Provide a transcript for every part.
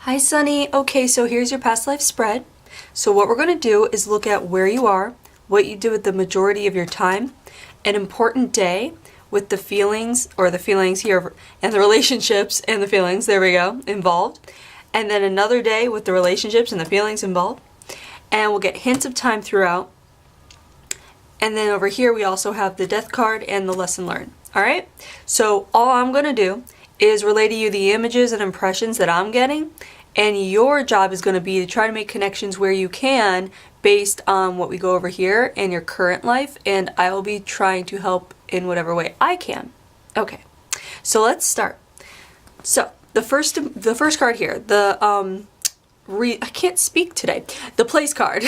Hi Sunny. Okay, so here's your past life spread. So what we're going to do is look at where you are, what you did with the majority of your time, an important day with the feelings, or the feelings here, and the relationships and the feelings, there we go, involved, and then another day with the relationships and the feelings involved, and we'll get hints of time throughout. And then over here we also have the death card and the lesson learned. Alright? So all I'm going to do is relay to you the images and impressions that I'm getting, and your job is going to be to try to make connections where you can based on what we go over here in your current life, and I will be trying to help in whatever way I can. Okay, so let's start. So the first card here, I can't speak today. The place card,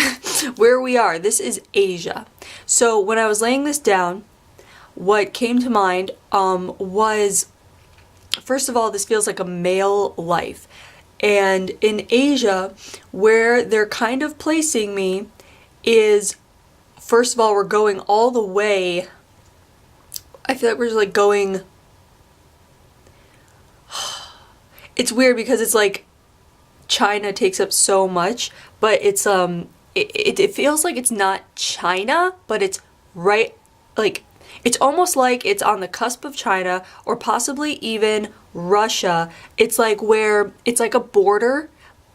where we are. This is Asia. So when I was laying this down, what came to mind was, first of all, this feels like a male life. And in Asia, where they're kind of placing me is, first of all, we're going all the way. I feel like we're just like going. It's weird because it's like China takes up so much, but it's it feels like it's not China, but it's right, like it's almost like it's on the cusp of China or possibly even Russia. It's like where it's like a border,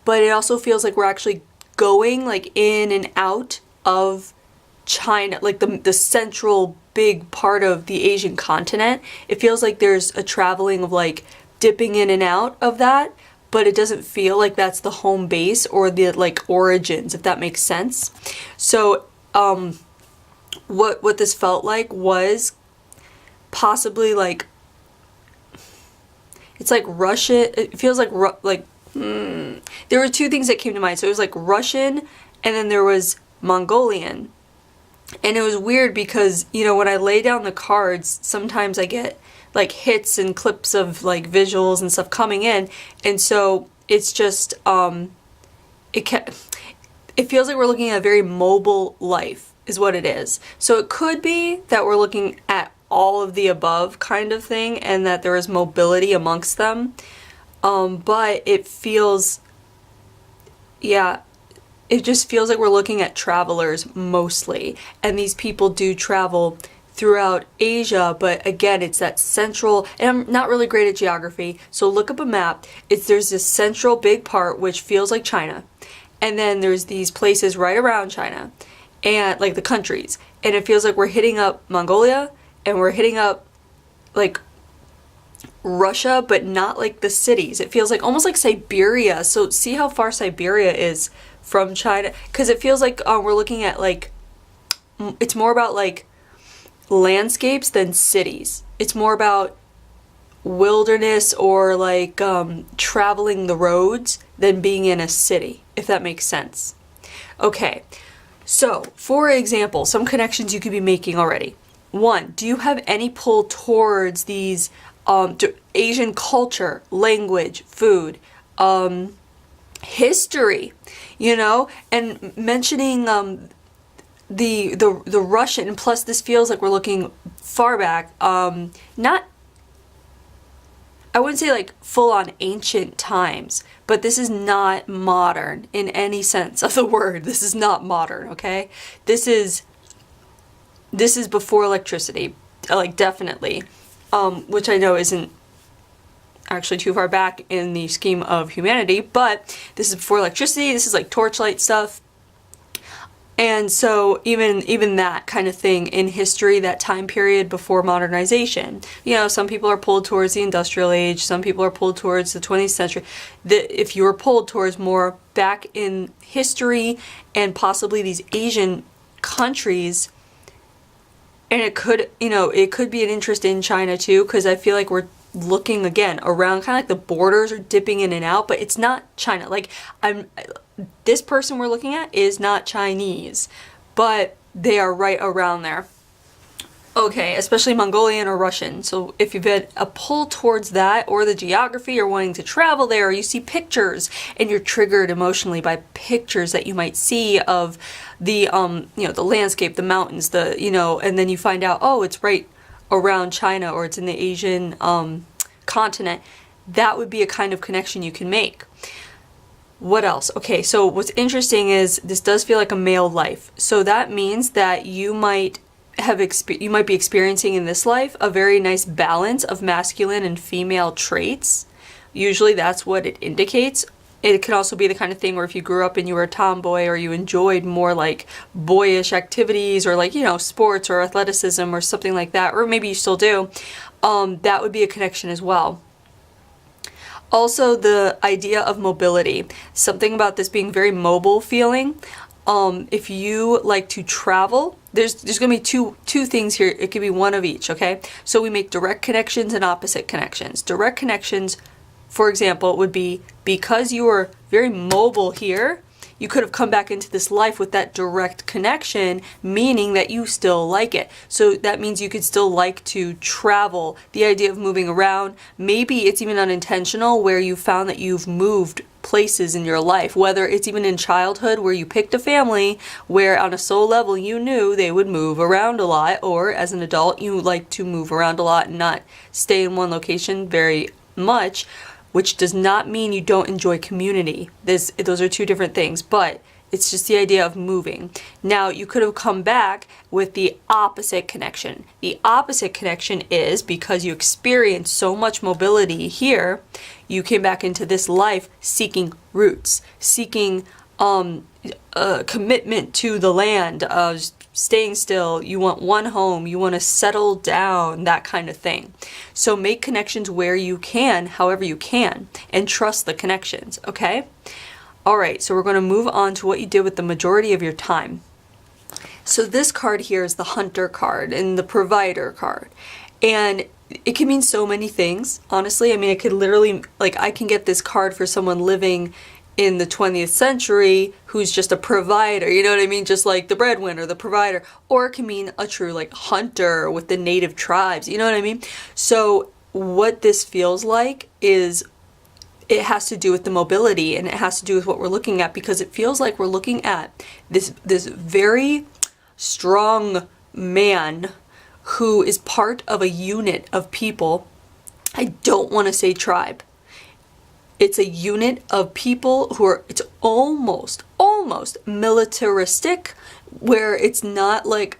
but it also feels like we're actually going like in and out of China, like the central big part of the Asian continent. It feels like there's a traveling of like dipping in and out of that, but it doesn't feel like that's the home base or the like origins, if that makes sense. So what this felt like was possibly like, it's like Russian. It feels like there were two things that came to mind. So it was like Russian, and then there was Mongolian. And it was weird because, you know, when I lay down the cards, sometimes I get like hits and clips of like visuals and stuff coming in, and so it's just it feels like we're looking at a very mobile life is what it is. So it could be that we're looking at all of the above kind of thing, and that there is mobility amongst them, but it feels, yeah, it just feels like we're looking at travelers mostly, and these people do travel throughout Asia, but again, it's that central, and I'm not really great at geography, so look up a map. There's this central big part which feels like China, and then there's these places right around China, and like the countries, and it feels like we're hitting up Mongolia, and we're hitting up like Russia, but not like the cities. It feels like almost like Siberia. So see how far Siberia is from China, because it feels like we're looking at like, it's more about like landscapes than cities. It's more about wilderness or like traveling the roads than being in a city, if that makes sense. Okay, so for example, some connections you could be making already. One, do you have any pull towards these Asian culture, language, food, history, you know, and mentioning the Russian, plus this feels like we're looking far back, not, I wouldn't say like full on ancient times, but this is not modern in any sense of the word. This is not modern, okay? This is before electricity, like definitely, which I know isn't actually too far back in the scheme of humanity, but this is before electricity. This is like torchlight stuff. And so even that kind of thing in history, that time period before modernization, you know, some people are pulled towards the industrial age, some people are pulled towards the 20th century. If you were pulled towards more back in history and possibly these Asian countries, and it could, you know, it could be an interest in China too, because I feel like we're looking again around kind of like the borders are dipping in and out, but it's not China. Like this person we're looking at is not Chinese, but they are right around there. Okay, especially Mongolian or Russian. So if you've had a pull towards that, or the geography, or wanting to travel there, or you see pictures and you're triggered emotionally by pictures that you might see of the you know, the landscape, the mountains, the, you know, and then you find out, oh, it's right around China, or it's in the Asian continent, that would be a kind of connection you can make. What else? Okay, so what's interesting is this does feel like a male life. So that means that you might you might be experiencing in this life a very nice balance of masculine and female traits. Usually that's what it indicates. It could also be the kind of thing where if you grew up and you were a tomboy, or you enjoyed more like boyish activities, or like, sports or athleticism or something like that, or maybe you still do, that would be a connection as well. Also, the idea of mobility, something about this being very mobile feeling. If you like to travel, there's going to be two things here. It could be one of each, okay? So we make direct connections and opposite connections. Direct connections, for example, would be because you are very mobile here, you could have come back into this life with that direct connection, meaning that you still like it. So that means you could still like to travel. The idea of moving around, maybe it's even unintentional, where you found that you've moved places in your life, whether it's even in childhood where you picked a family where on a soul level you knew they would move around a lot, or as an adult you like to move around a lot and not stay in one location very much, which does not mean you don't enjoy community. Those are two different things, but it's just the idea of moving. Now, you could have come back with the opposite connection. The opposite connection is because you experienced so much mobility here, you came back into this life seeking roots, seeking commitment to the land, staying still. You want one home, you want to settle down, that kind of thing. So make connections where you can, however you can, and trust the connections, okay? All right, so we're going to move on to what you did with the majority of your time. So this card here is the Hunter card and the Provider card. And it can mean so many things, honestly. I mean, it could literally, like, I can get this card for someone living in the 20th century who's just a provider, you know what I mean? Just like the breadwinner, the provider. Or it can mean a true, like, hunter with the native tribes, you know what I mean? So what this feels like is it has to do with the mobility, and it has to do with what we're looking at, because it feels like we're looking at this very strong man who is part of a unit of people. I don't want to say tribe. It's a unit of people who are, it's almost militaristic, where it's not like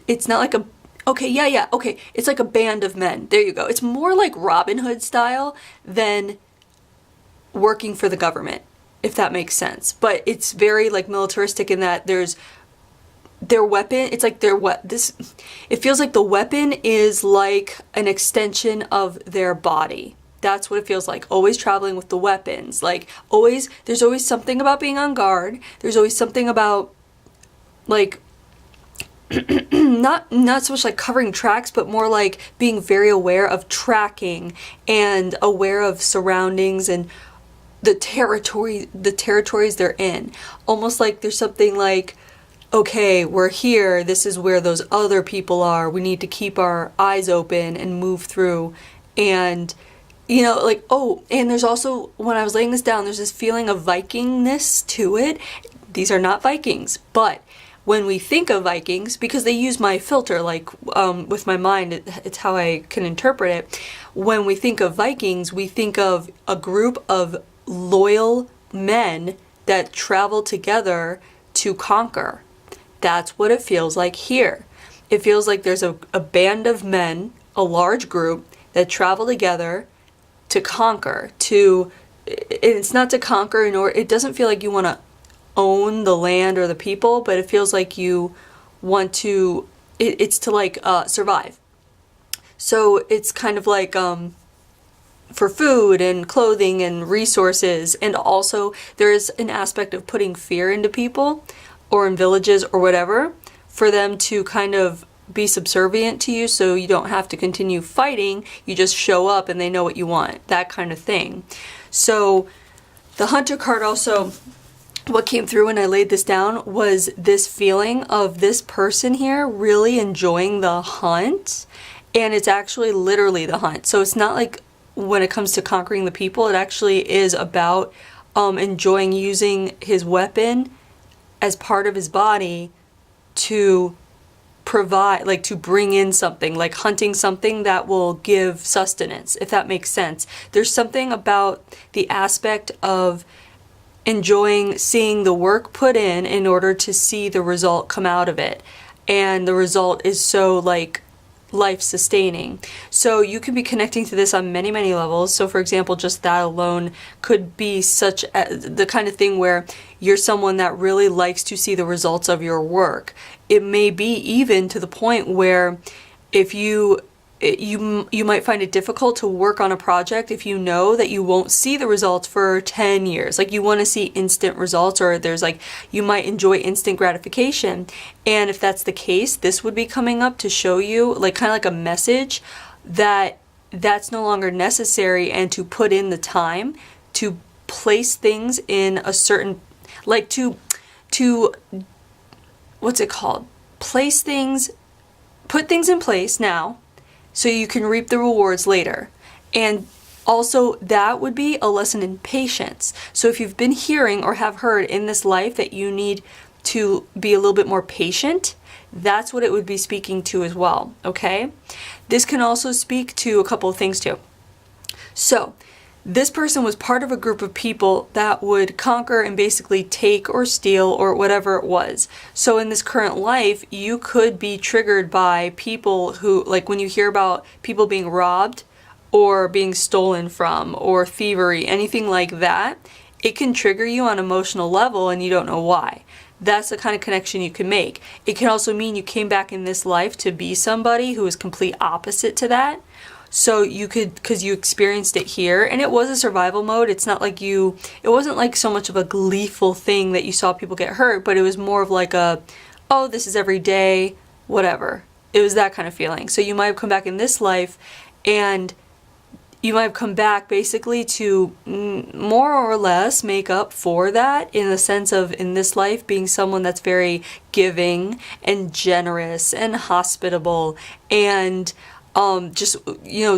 a, okay, it's like a band of men. There you go. It's more like Robin Hood style than working for the government, if that makes sense. But it's very like militaristic in that there's their weapon, it's like it feels like the weapon is like an extension of their body. That's what it feels like. Always traveling with the weapons. Like there's always something about being on guard. There's always something about like not so much like covering tracks, but more like being very aware of tracking and aware of surroundings and the territories they're in. Almost like there's something like, okay, we're here, this is where those other people are, we need to keep our eyes open and move through. And like, and there's also, when I was laying this down, there's this feeling of Vikingness to it. These are not Vikings, but when we think of Vikings, because they use my filter, like with my mind, it's how I can interpret it. When we think of Vikings, we think of a group of loyal men that travel together to conquer. That's what it feels like here. It feels like there's a band of men, a large group, that travel together to conquer. It's not to conquer, it doesn't feel like you want to own the land or the people, but it feels like you want to, it's to like survive. So it's kind of like for food and clothing and resources, and also there is an aspect of putting fear into people or in villages or whatever for them to kind of be subservient to you, so you don't have to continue fighting, you just show up and they know what you want, that kind of thing. So the Hunter card also, what came through when I laid this down was this feeling of this person here really enjoying the hunt, and it's actually literally the hunt. So it's not like when it comes to conquering the people, it actually is about enjoying using his weapon as part of his body to provide, like to bring in something, like hunting something that will give sustenance, if that makes sense. There's something about the aspect of enjoying seeing the work put in order to see the result come out of it. And the result is so like life sustaining. So you could be connecting to this on many, many levels. So for example, just that alone could be the kind of thing where you're someone that really likes to see the results of your work. It may be even to the point where if you might find it difficult to work on a project if you know that you won't see the results for 10 years. Like you want to see instant results, or there's like, you might enjoy instant gratification. And if that's the case, this would be coming up to show you like kind of like a message that that's no longer necessary, and to put in the time to place things in a certain, like to what's it called? Put things in place now, so you can reap the rewards later. And also that would be a lesson in patience. So if you've been hearing or have heard in this life that you need to be a little bit more patient, that's what it would be speaking to as well, okay? This can also speak to a couple of things too. So this person was part of a group of people that would conquer and basically take or steal or whatever it was. So in this current life, you could be triggered by people who, like when you hear about people being robbed or being stolen from or thievery, anything like that, it can trigger you on an emotional level and you don't know why. That's the kind of connection you can make. It can also mean you came back in this life to be somebody who is complete opposite to that. So you could, because you experienced it here, and it was a survival mode. It's not like it wasn't like so much of a gleeful thing that you saw people get hurt, but it was more of like oh, this is every day, whatever. It was that kind of feeling. So you might have come back in this life, and you might have come back basically to more or less make up for that, in the sense of in this life being someone that's very giving and generous and hospitable and just,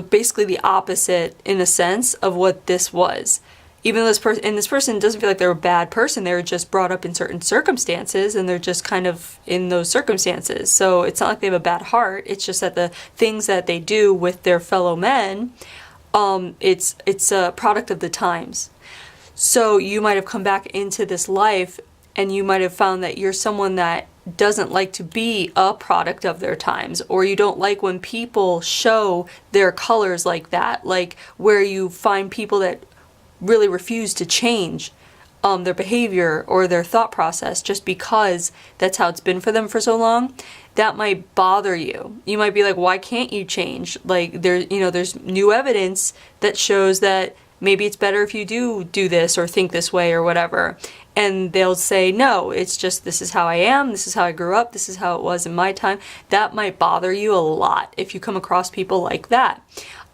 basically the opposite in a sense of what this was. Even though this person doesn't feel like they're a bad person, they were just brought up in certain circumstances and they're just kind of in those circumstances. So it's not like they have a bad heart. It's just that the things that they do with their fellow men, it's a product of the times. So you might have come back into this life and you might have found that you're someone that doesn't like to be a product of their times, or you don't like when people show their colors like that, like where you find people that really refuse to change their behavior or their thought process just because that's how it's been for them for so long. That might bother you. You might be like, why can't you change? Like there's new evidence that shows that maybe it's better if you do this or think this way or whatever. And they'll say, no, it's just, this is how I am, this is how I grew up, this is how it was in my time. That might bother you a lot if you come across people like that.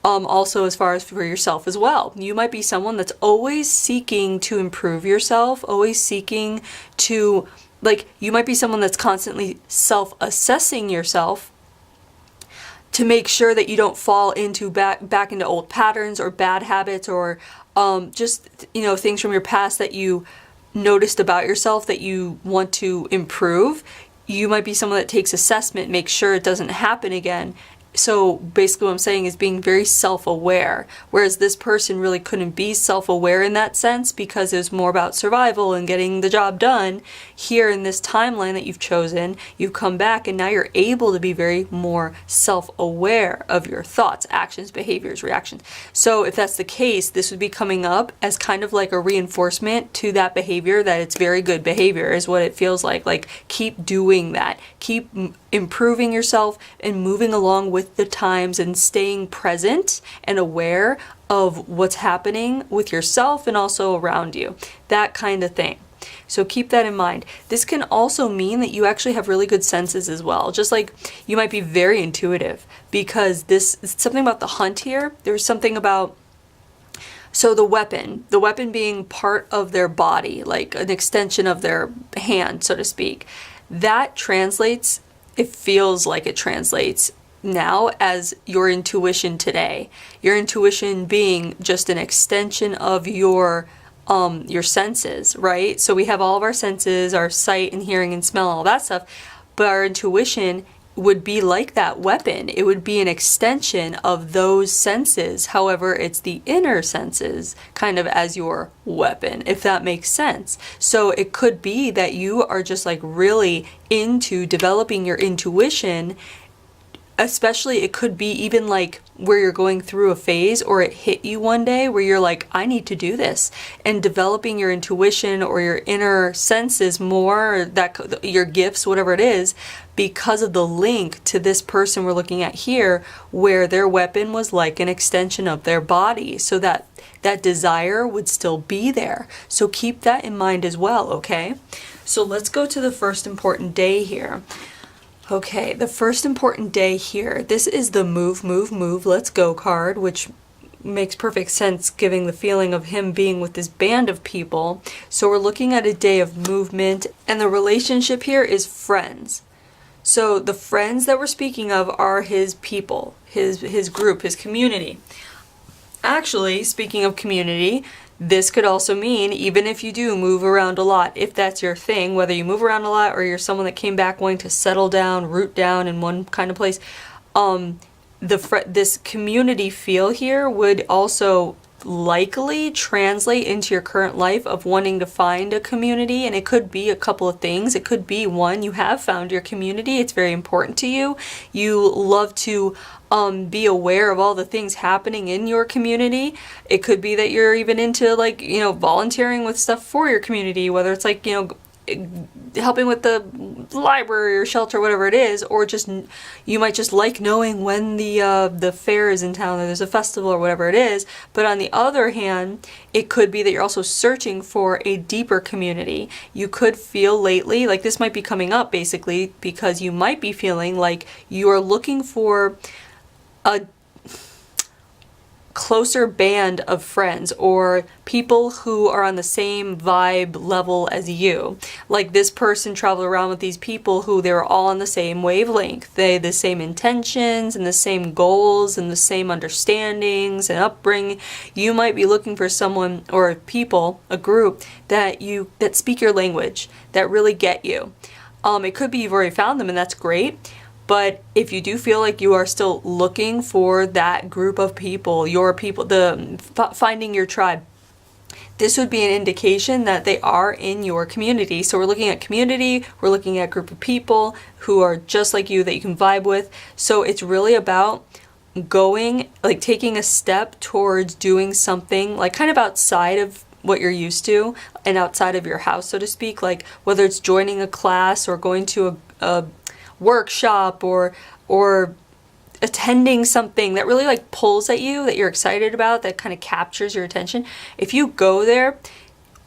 Also, as far as for yourself as well, you might be someone that's always seeking to improve yourself, always seeking to, you might be someone that's constantly self-assessing yourself to make sure that you don't fall into back into old patterns or bad habits or just things from your past that you noticed about yourself that you want to improve. You might be someone that takes assessment, makes sure it doesn't happen again. So basically what I'm saying is being very self-aware, whereas this person really couldn't be self-aware in that sense because it was more about survival and getting the job done. Here in this timeline that you've chosen, you've come back and now you're able to be very more self-aware of your thoughts, actions, behaviors, reactions. So if that's the case, this would be coming up as kind of like a reinforcement to that behavior, that it's very good behavior is what it feels like. Like keep doing that, keep improving yourself and moving along with the times and staying present and aware of what's happening with yourself and also around you, that kind of thing. So keep that in mind. This can also mean that you actually have really good senses as well. Just like you might be very intuitive, because this is something about the hunt here. There's something about, so the weapon being part of their body, like an extension of their hand, so to speak, that translates, it feels like it translates now as your intuition today. Your intuition being just an extension of your senses, right? So we have all of our senses, our sight and hearing and smell, all that stuff, but our intuition would be like that weapon. It would be an extension of those senses. However, it's the inner senses kind of as your weapon, if that makes sense. So it could be that you are just like really into developing your intuition. Especially, it could be even like where you're going through a phase, or it hit you one day where you're like, I need to do this, and developing your intuition or your inner senses more, or that your gifts, whatever it is, because of the link to this person we're looking at here, where their weapon was like an extension of their body, so that that desire would still be there. So keep that in mind as well, okay? So let's go to the first important day here. Okay, the first important day here, this is the move, move, move, let's go card, which makes perfect sense giving the feeling of him being with this band of people. So we're looking at a day of movement, and the relationship here is friends. So the friends that we're speaking of are his people, his group, his community. Actually, speaking of community, this could also mean, even if you do move around a lot, if that's your thing, whether you move around a lot or you're someone that came back wanting to settle down, root down in one kind of place, this community feel here would also likely translate into your current life of wanting to find a community. And it could be a couple of things. It could be, one, you have found your community. It's very important to you. You love to be aware of all the things happening in your community. It could be that you're even into like, volunteering with stuff for your community, whether it's like, helping with the library or shelter, whatever it is, or just you might just like knowing when the fair is in town, or there's a festival or whatever it is. But on the other hand, it could be that you're also searching for a deeper community. You could feel lately like this might be coming up basically because you might be feeling like you're looking for a closer band of friends or people who are on the same vibe level as you. Like this person traveled around with these people who they were all on the same wavelength. They had the same intentions and the same goals and the same understandings and upbringing. You might be looking for someone or people, a group that speak your language, that really get you. It could be you've already found them and that's great. But if you do feel like you are still looking for that group of people, your people, finding your tribe, this would be an indication that they are in your community. So we're looking at community, we're looking at a group of people who are just like you that you can vibe with. So it's really about taking a step towards doing something like kind of outside of what you're used to and outside of your house, so to speak, like whether it's joining a class or going to a workshop or attending something that really like pulls at you, that you're excited about, that kind of captures your attention. If you go there,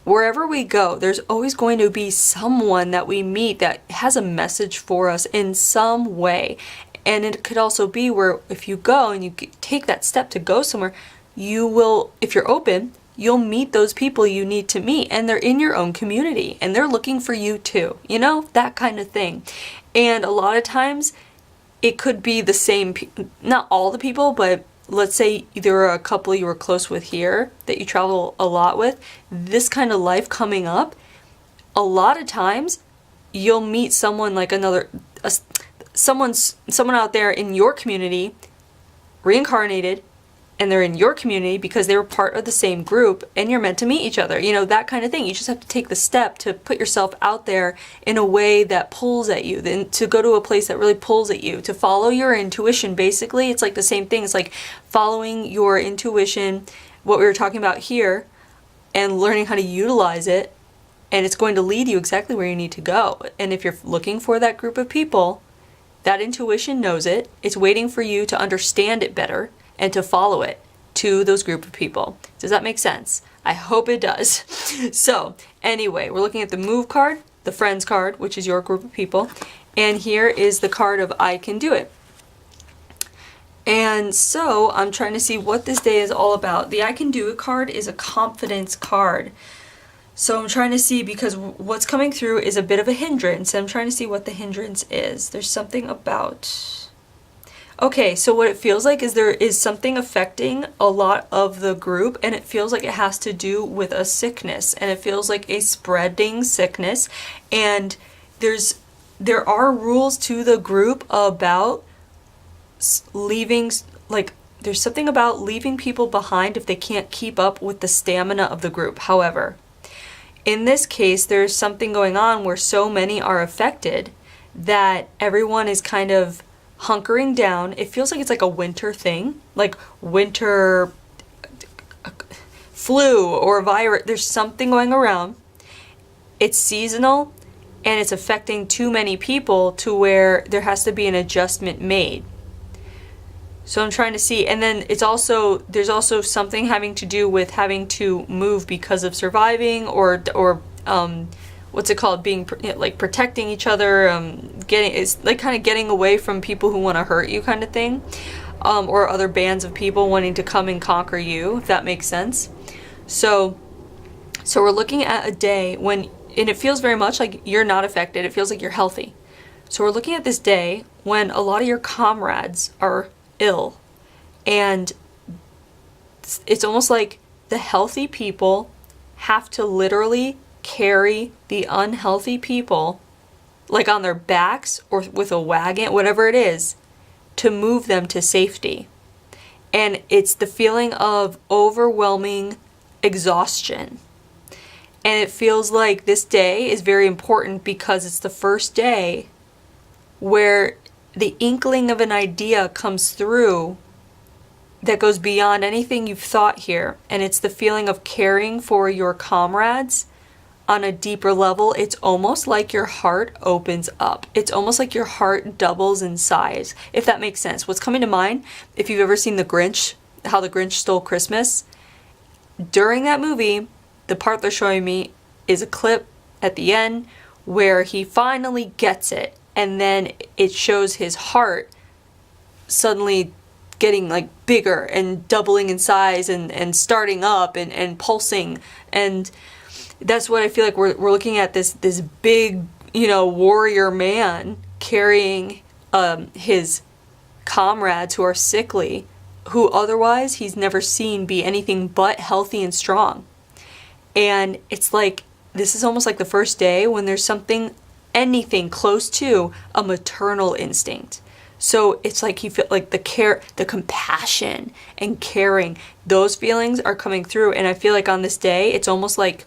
wherever we go, there's always going to be someone that we meet that has a message for us in some way. And it could also be where if you go and you take that step to go somewhere, you will, if you're open, you'll meet those people you need to meet, and they're in your own community and they're looking for you too, that kind of thing. And a lot of times it could be the same, not all the people, but let's say there are a couple you were close with here that you travel a lot with. This kind of life coming up, a lot of times you'll meet someone like someone out there in your community, reincarnated, and they're in your community because they were part of the same group and you're meant to meet each other, that kind of thing. You just have to take the step to put yourself out there in a way that pulls at you, then to go to a place that really pulls at you, to follow your intuition. Basically, it's like the same thing. It's like following your intuition, what we were talking about here, and learning how to utilize it, and it's going to lead you exactly where you need to go. And if you're looking for that group of people, that intuition knows it. It's waiting for you to understand it better and to follow it to those group of people. Does that make sense? I hope it does. So anyway, we're looking at the move card, the friends card, which is your group of people. And here is the card of I can do it. And so I'm trying to see what this day is all about. The I can do it card is a confidence card. So I'm trying to see, because what's coming through is a bit of a hindrance. I'm trying to see what the hindrance is. There's something about... Okay, so what it feels like is there is something affecting a lot of the group, and it feels like it has to do with a sickness, and it feels like a spreading sickness, and there's there are rules to the group about leaving, like, there's something about leaving people behind if they can't keep up with the stamina of the group. However, in this case, there's something going on where so many are affected that everyone is kind of hunkering down. It feels like it's like a winter thing, like winter flu or virus. There's something going around. It's seasonal and it's affecting too many people to where there has to be an adjustment made. So I'm trying to see, and then there's also something having to do with having to move because of surviving or what's it called, being like protecting each other, it's like kind of getting away from people who want to hurt you kind of thing, or other bands of people wanting to come and conquer you, if that makes sense. So we're looking at a day when, and it feels very much like you're not affected. It feels like you're healthy. So we're looking at this day when a lot of your comrades are ill, and it's almost like the healthy people have to literally carry the unhealthy people, like on their backs or with a wagon, whatever it is, to move them to safety. And it's the feeling of overwhelming exhaustion. And it feels like this day is very important because it's the first day where the inkling of an idea comes through that goes beyond anything you've thought here. And it's the feeling of caring for your comrades on a deeper level. It's almost like your heart opens up. It's almost like your heart doubles in size, if that makes sense. What's coming to mind, if you've ever seen The Grinch, How the Grinch Stole Christmas, during that movie, the part they're showing me is a clip at the end where he finally gets it. And then it shows his heart suddenly getting like bigger and doubling in size and starting up and pulsing. And that's what I feel like we're looking at, this big, warrior man carrying his comrades who are sickly, who otherwise he's never seen be anything but healthy and strong. And it's like, this is almost like the first day when there's anything close to a maternal instinct. So it's like he felt like the compassion and caring, those feelings are coming through. And I feel like on this day, it's almost like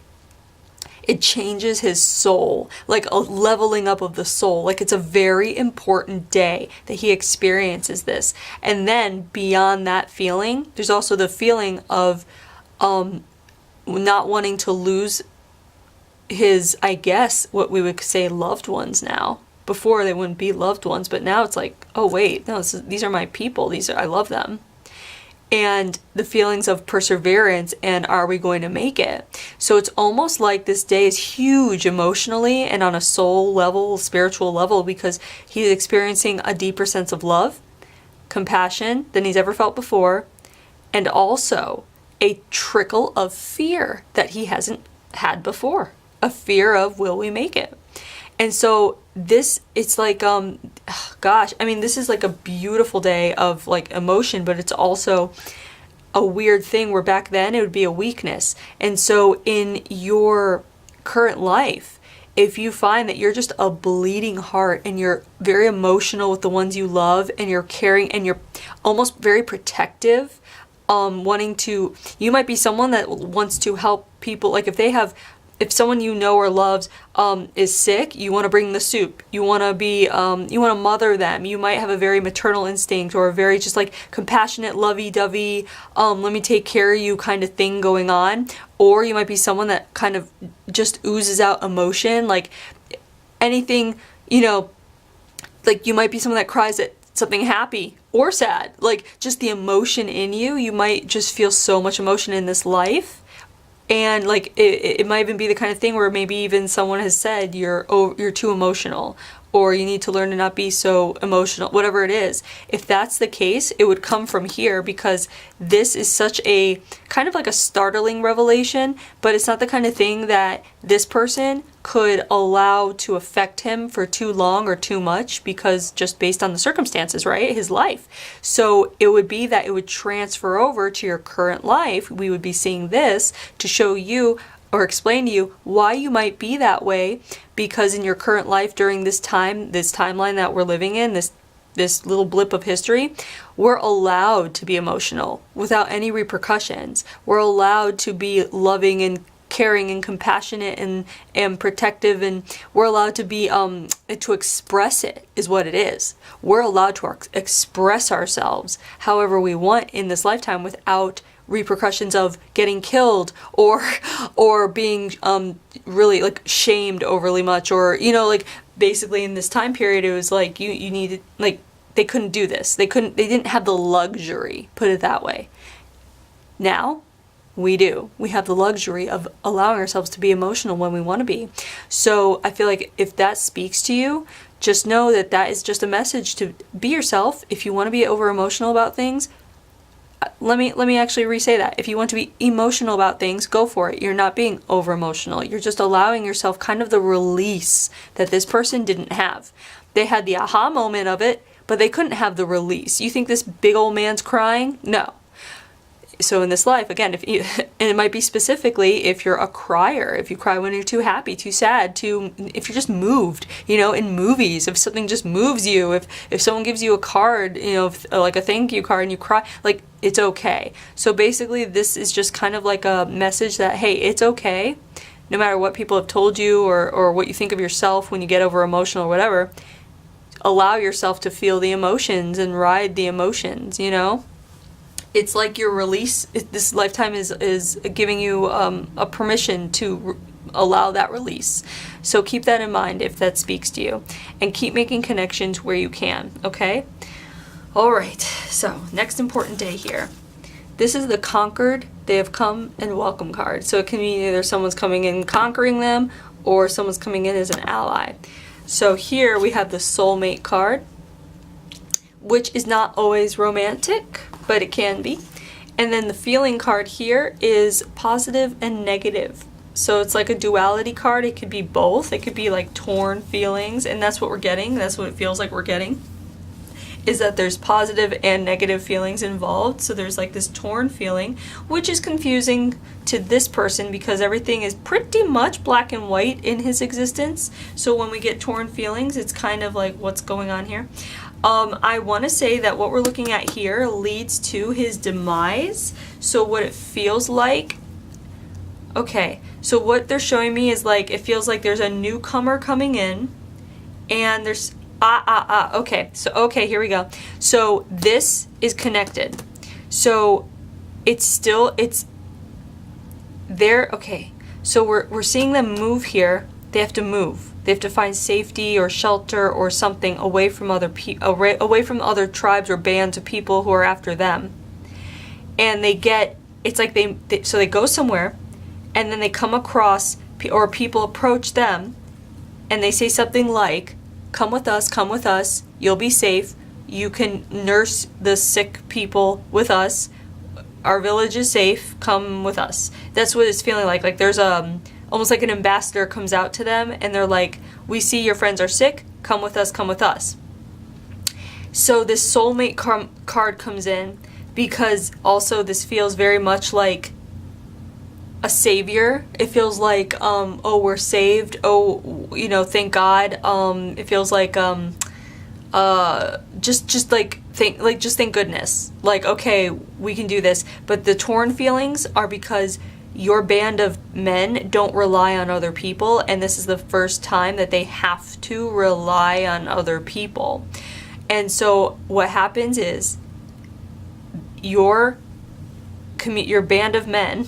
it changes his soul, like a leveling up of the soul. Like it's a very important day that he experiences this. And then beyond that feeling, there's also the feeling of not wanting to lose his, I guess, what we would say loved ones now. Before they wouldn't be loved ones, but now it's like, oh wait, no, these are my people. I love them. And the feelings of perseverance and are we going to make it? So it's almost like this day is huge emotionally and on a soul level, spiritual level, because he's experiencing a deeper sense of love, compassion than he's ever felt before, and also a trickle of fear that he hasn't had before. A fear of, will we make it? And so it's like, this is like a beautiful day of like emotion, but it's also a weird thing where back then it would be a weakness. And so in your current life, if you find that you're just a bleeding heart and you're very emotional with the ones you love and you're caring and you're almost very protective, you might be someone that wants to help people. Like if someone you know or loves is sick, you want to bring the soup. You want to mother them. You might have a very maternal instinct or a very just like compassionate, lovey-dovey, let me take care of you kind of thing going on. Or you might be someone that kind of just oozes out emotion, like anything, like you might be someone that cries at something happy or sad, like just the emotion in you. You might just feel so much emotion in this life. And like it might even be the kind of thing where maybe even someone has said you're too emotional, or you need to learn to not be so emotional, whatever it is. If that's the case, it would come from here, because this is such a kind of like a startling revelation, but it's not the kind of thing that this person could allow to affect him for too long or too much, because just based on the circumstances, right? His life. So it would be that it would transfer over to your current life. We would be seeing this to show you or explain to you why you might be that way, because in your current life during this time, this timeline that we're living in, this little blip of history, we're allowed to be emotional without any repercussions. We're allowed to be loving and caring and compassionate and protective, and we're allowed to be to express it, is what it is. We're allowed to express ourselves however we want in this lifetime without repercussions of getting killed or being really like shamed overly much, or like basically in this time period it was like you needed, like, they couldn't do this, they didn't have the luxury, put it that way. Now we do. We have the luxury of allowing ourselves to be emotional when we want to be. So I feel like if that speaks to you, just know that that is just a message to be yourself. If you want to be over emotional about things, let me actually re-say that. If you want to be emotional about things, go for it. You're not being over emotional. You're just allowing yourself kind of the release that this person didn't have. They had the aha moment of it, but they couldn't have the release. You think this big old man's crying? No. So in this life, again, and it might be specifically if you're a crier, if you cry when you're too happy, too sad, if you're just moved, in movies, if something just moves you, if someone gives you a card, like a thank you card and you cry, like, it's okay. So basically this is just kind of like a message that, hey, it's okay. No matter what people have told you or what you think of yourself when you get over emotional or whatever, allow yourself to feel the emotions and ride the emotions, It's like your release. This lifetime is giving you a permission to allow that release. So keep that in mind if that speaks to you. And keep making connections where you can, okay? All right, so next important day here. This is the Conquered, They Have Come, and Welcome card. So it can be either someone's coming in conquering them or someone's coming in as an ally. So here we have the Soulmate card, which is not always romantic, but it can be. And then the Feeling card here is positive and negative. So it's like a duality card. It could be both. It could be like torn feelings, and that's what we're getting. That's what it feels like we're getting, is that there's positive and negative feelings involved. So there's like this torn feeling, which is confusing to this person because everything is pretty much black and white in his existence. So when we get torn feelings, it's kind of like, what's going on here? I want to say that what we're looking at here leads to his demise. So what it feels like, okay, so what they're showing me is like, it feels like there's a newcomer coming in, and there's, okay, so, okay, here we go. So this is connected. So it's there, okay. So we're seeing them move here. They have to move. They have to find safety or shelter or something away from other away from other tribes or bands of people who are after them. And they get, it's like so they go somewhere, and then they come across, or people approach them, and they say something like, come with us, you'll be safe, you can nurse the sick people with us, our village is safe, come with us. That's what it's feeling like. Like there's almost like an ambassador comes out to them, and they're like, we see your friends are sick, come with us, come with us. So this Soulmate card comes in, because also this feels very much like a savior. It feels like, oh, we're saved, oh, thank God. It feels like just thank goodness, like, okay, we can do this. But the torn feelings are because your band of men don't rely on other people, and this is the first time that they have to rely on other people. And so what happens is your band of men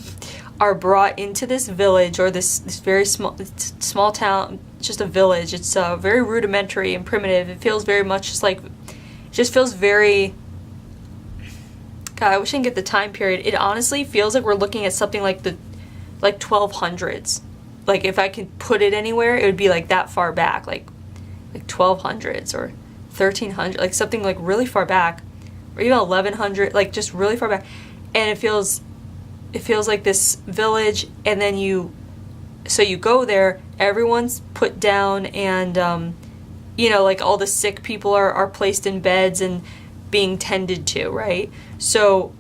are brought into this village, or this very small town, just a village. It's very rudimentary and primitive. It feels very much just like, it just feels very, God, I wish I could get the time period. It honestly feels like we're looking at something like the 1200s. Like if I could put it anywhere, it would be like that far back, like 1200s or 1300, like something like really far back, or even 1100, like just really far back. And it feels like this village, and then you go there, everyone's put down, and like all the sick people are placed in beds and being tended to, right? So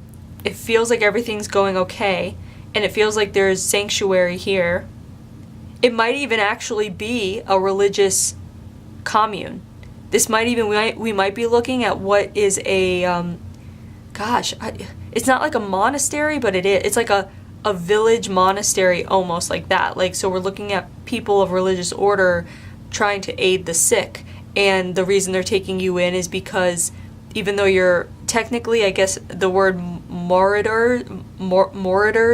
it feels like everything's going okay, and it feels like there's sanctuary here. It might even actually be a religious commune. This might even, we might be looking at what is a, it's not like a monastery, but it is. It's like a village monastery, almost like that. Like, so we're looking at people of religious order trying to aid the sick. And the reason they're taking you in is because even though you're technically, I guess the word moritors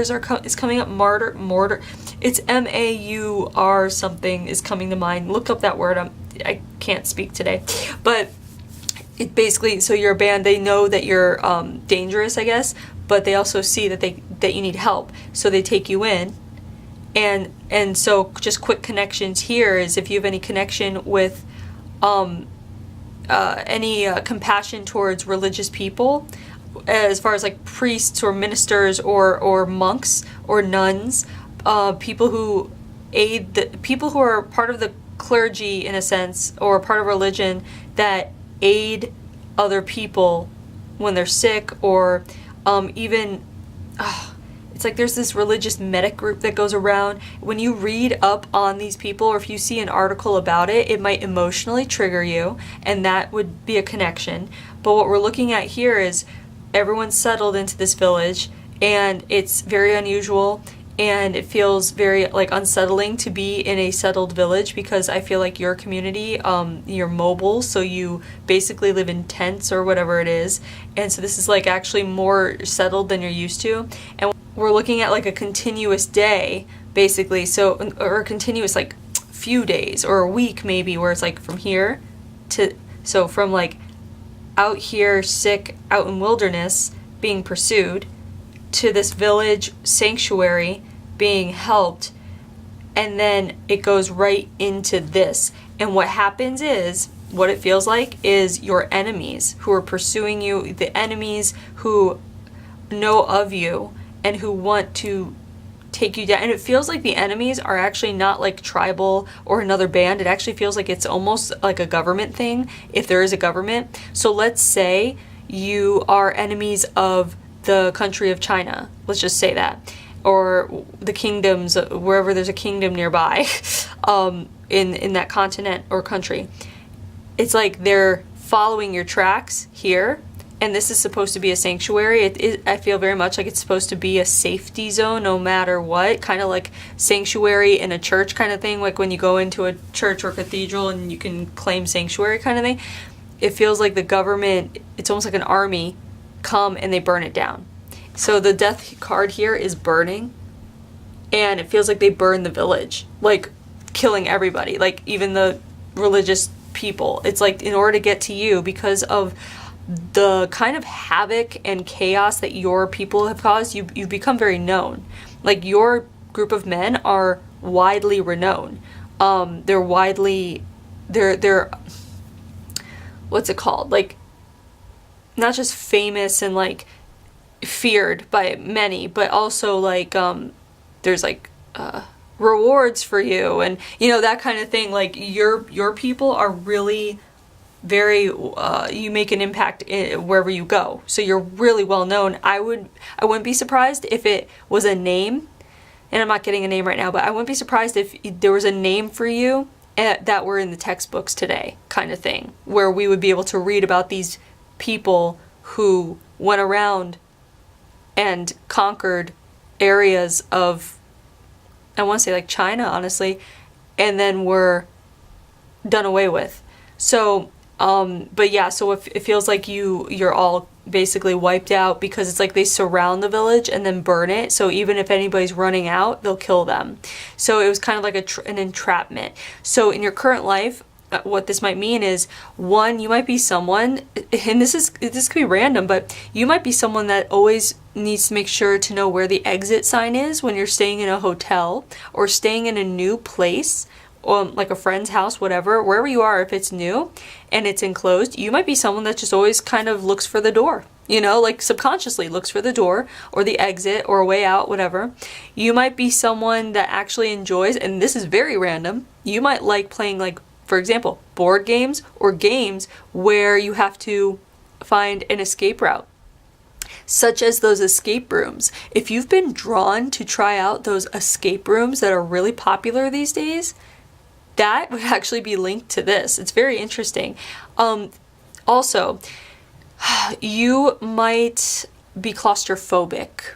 is coming up. Mortar. It's M-A-U-R something is coming to mind. Look up that word. I can't speak today. But it basically, so you're a band, they know that you're dangerous, I guess, but they also see that you need help. So they take you in. And so just quick connections here is if you have any connection with any compassion towards religious people, as far as like priests or ministers or monks or nuns, people who aid the people who are part of the clergy in a sense, or part of religion that aid other people when they're sick, or it's like there's this religious medic group that goes around. When you read up on these people, or if you see an article about it, it might emotionally trigger you, and that would be a connection. But what we're looking at here is everyone's settled into this village, and it's very unusual, and it feels very like unsettling to be in a settled village, because I feel like your community, you're mobile, so you basically live in tents or whatever it is, and so this is like actually more settled than you're used to. And we're looking at like a continuous day, basically, so, or a continuous like few days or a week maybe, where it's like from here to, so from like out here sick, out in wilderness being pursued, to this village sanctuary being helped, and then it goes right into this. And what happens is, what it feels like is your enemies who are pursuing you, the enemies who know of you and who want to take you down. And it feels like the enemies are actually not like tribal or another band. It actually feels like it's almost like a government thing, if there is a government. So let's say you are enemies of the country of China, let's just say that, or the kingdoms, wherever there's a kingdom nearby, in that continent or country. It's like they're following your tracks here, and this is supposed to be a sanctuary. I feel very much like it's supposed to be a safety zone no matter what, kind of like sanctuary in a church kind of thing, like when you go into a church or cathedral and you can claim sanctuary kind of thing. It feels like the government, it's almost like an army, come and they burn it down. So the death card here is burning, and it feels like they burn the village, like killing everybody, like even the religious people. It's like in order to get to you, because of the kind of havoc and chaos that your people have caused, you've become very known. Like your group of men are widely renowned. They're what's it called? Like, not just famous and like feared by many, but also like there's like rewards for you, and you know, that kind of thing. Like your people are really very you make an impact wherever you go, so you're really well known. I wouldn't be surprised if it was a name, and I'm not getting a name right now, but I wouldn't be surprised if there was a name for you that were in the textbooks today, kind of thing, where we would be able to read about these people who went around and conquered areas of, I want to say like China, honestly, and then were done away with. So, but yeah, so it feels like you're all basically wiped out, because it's like they surround the village and then burn it. So even if anybody's running out, they'll kill them. So it was kind of like an entrapment. So in your current life, what this might mean is, one, you might be someone, and this could be random, but you might be someone that always needs to make sure to know where the exit sign is when you're staying in a hotel or staying in a new place, like a friend's house, whatever, wherever you are. If it's new and it's enclosed, you might be someone that just always kind of looks for the door, you know, like subconsciously looks for the door or the exit or a way out, whatever. You might be someone that actually enjoys, and this is very random, you might like playing, like, for example, board games or games where you have to find an escape route. such as those escape rooms. If you've been drawn to try out those escape rooms that are really popular these days, that would actually be linked to this. It's very interesting. Also, you might be claustrophobic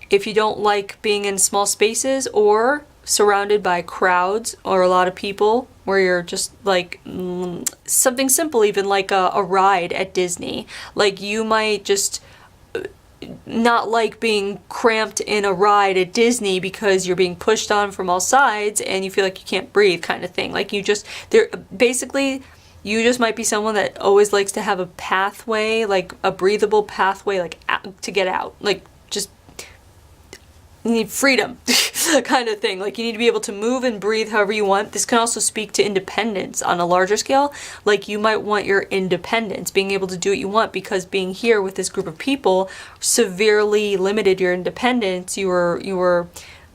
if you don't like being in small spaces or surrounded by crowds or a lot of people, where you're just like something simple, even like a ride at Disney. Like you might just not like being cramped in a ride at Disney because you're being pushed on from all sides and you feel like you can't breathe, kind of thing. Like you just might be someone that always likes to have a pathway, like a breathable pathway, like to get out. Like just you need freedom kind of thing. Like you need to be able to move and breathe however you want. This can also speak to independence on a larger scale. Like you might want your independence, being able to do what you want, because being here with this group of people severely limited your independence. You were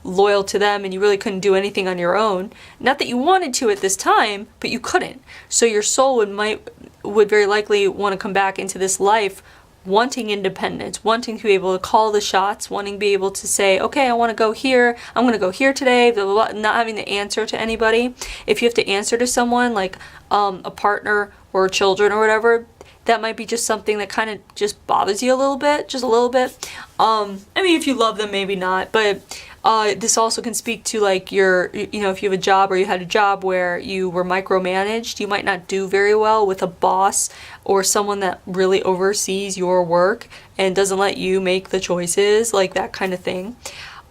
loyal to them and you really couldn't do anything on your own. Not that you wanted to at this time, but you couldn't. So your soul would very likely want to come back into this life wanting independence, wanting to be able to call the shots, wanting to be able to say, okay, I want to go here, I'm going to go here today, blah, blah, blah, not having to answer to anybody. If you have to answer to someone, like a partner or children or whatever, that might be just something that kind of just bothers you a little bit, just a little bit. I mean, if you love them, maybe not, but this also can speak to like if you have a job or you had a job where you were micromanaged, you might not do very well with a boss or someone that really oversees your work and doesn't let you make the choices, like that kind of thing.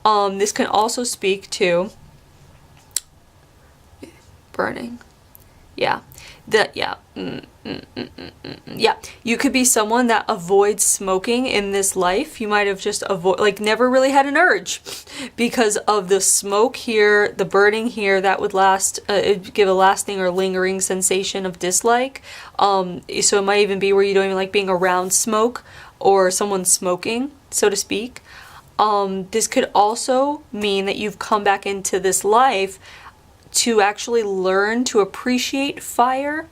This can also speak to burning. Yeah. Yeah, you could be someone that avoids smoking in this life. You might have just never really had an urge because of the smoke here, the burning here, that would it'd give a lasting or lingering sensation of dislike. So it might even be where you don't even like being around smoke or someone smoking, so to speak. This could also mean that you've come back into this life to actually learn to appreciate fire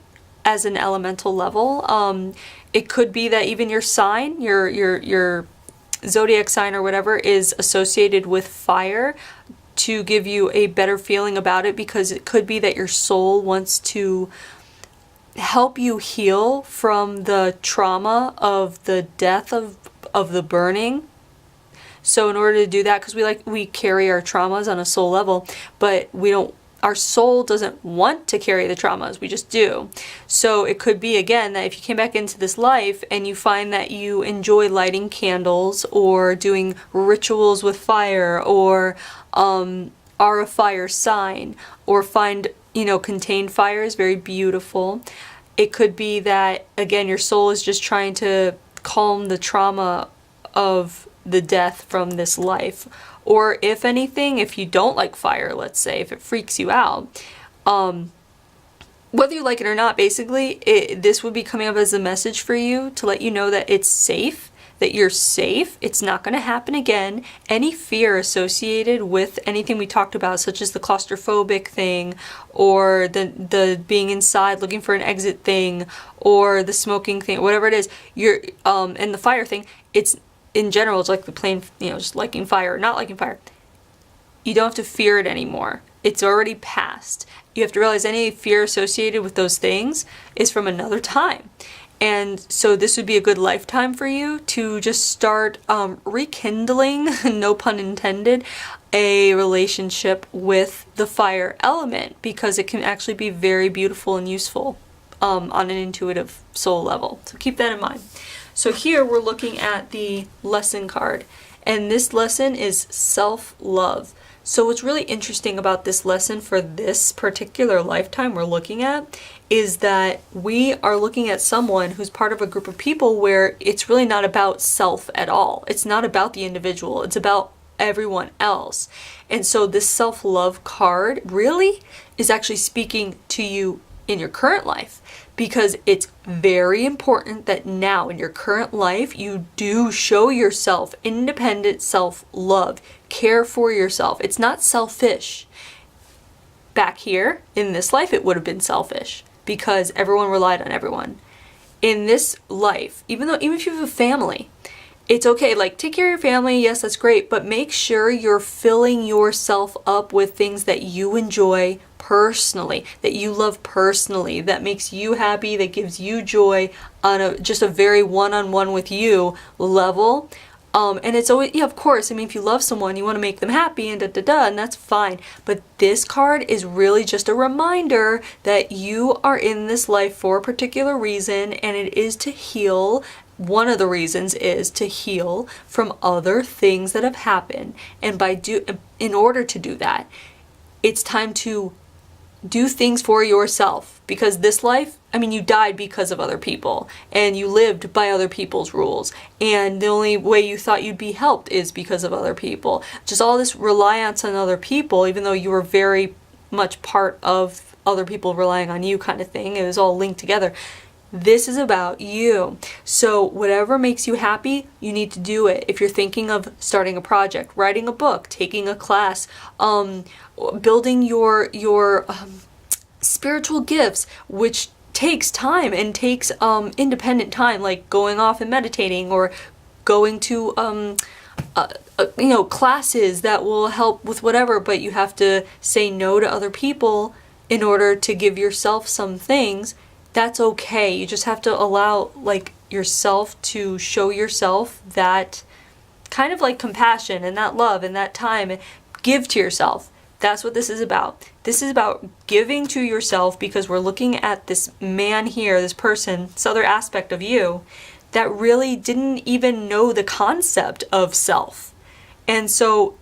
as an elemental level. It could be that even your sign, your zodiac sign or whatever, is associated with fire to give you a better feeling about it, because it could be that your soul wants to help you heal from the trauma of the death of the burning. So in order to do that, because we carry our traumas on a soul level, but our soul doesn't want to carry the traumas, we just do. So it could be, again, that if you came back into this life and you find that you enjoy lighting candles or doing rituals with fire, or are a fire sign, or find, contained fire is very beautiful. It could be that, again, your soul is just trying to calm the trauma of the death from this life. Or if anything, if you don't like fire, let's say, if it freaks you out, whether you like it or not, basically, this would be coming up as a message for you to let you know that it's safe, that you're safe, it's not going to happen again. Any fear associated with anything we talked about, such as the claustrophobic thing, or the being inside looking for an exit thing, or the smoking thing, whatever it is, and the fire thing, in general, it's like the plain, just liking fire or not liking fire. You don't have to fear it anymore. It's already past. You have to realize any fear associated with those things is from another time. And so this would be a good lifetime for you to just start rekindling, no pun intended, a relationship with the fire element, because it can actually be very beautiful and useful on an intuitive soul level. So keep that in mind. So here we're looking at the lesson card, and this lesson is self-love. So what's really interesting about this lesson for this particular lifetime we're looking at is that we are looking at someone who's part of a group of people where it's really not about self at all. It's not about the individual. It's about everyone else. And so this self-love card really is actually speaking to you in your current life, because it's very important that now in your current life you do show yourself independent self-love, care for yourself. It's not selfish. Back here in this life it would have been selfish because everyone relied on everyone. In this life, even if you have a family it's okay, like take care of your family, yes, that's great, but make sure you're filling yourself up with things that you enjoy personally, that you love personally, that makes you happy, that gives you joy on just a very one-on-one with you level. And it's always, yeah, of course, I mean, if you love someone, you want to make them happy and and that's fine. But this card is really just a reminder that you are in this life for a particular reason, and it is to heal. One of the reasons is to heal from other things that have happened. And in order to do that, it's time to do things for yourself, because this life, I mean, you died because of other people and you lived by other people's rules, and the only way you thought you'd be helped is because of other people. Just all this reliance on other people, even though you were very much part of other people relying on you kind of thing, it was all linked together. This is about you. So whatever makes you happy, you need to do it. If you're thinking of starting a project, writing a book, taking a class, building your spiritual gifts, which takes time and takes independent time, like going off and meditating, or going to classes that will help with whatever, but you have to say no to other people in order to give yourself some things. That's okay. You just have to allow like yourself to show yourself that kind of like compassion and that love and that time, and give to yourself. That's what this is about. This is about giving to yourself, because we're looking at this man here, this person, this other aspect of you that really didn't even know the concept of self. And so,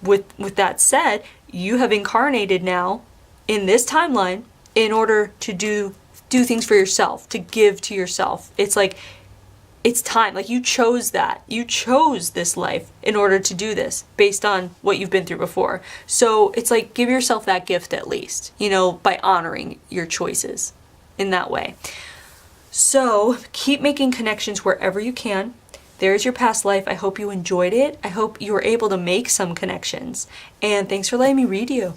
with that said, you have incarnated now in this timeline in order to do things for yourself, to give to yourself. It's like, it's time. Like, you chose that. You chose this life in order to do this based on what you've been through before. So it's like, give yourself that gift at least, by honoring your choices in that way. So keep making connections wherever you can. There's your past life. I hope you enjoyed it. I hope you were able to make some connections. And thanks for letting me read you.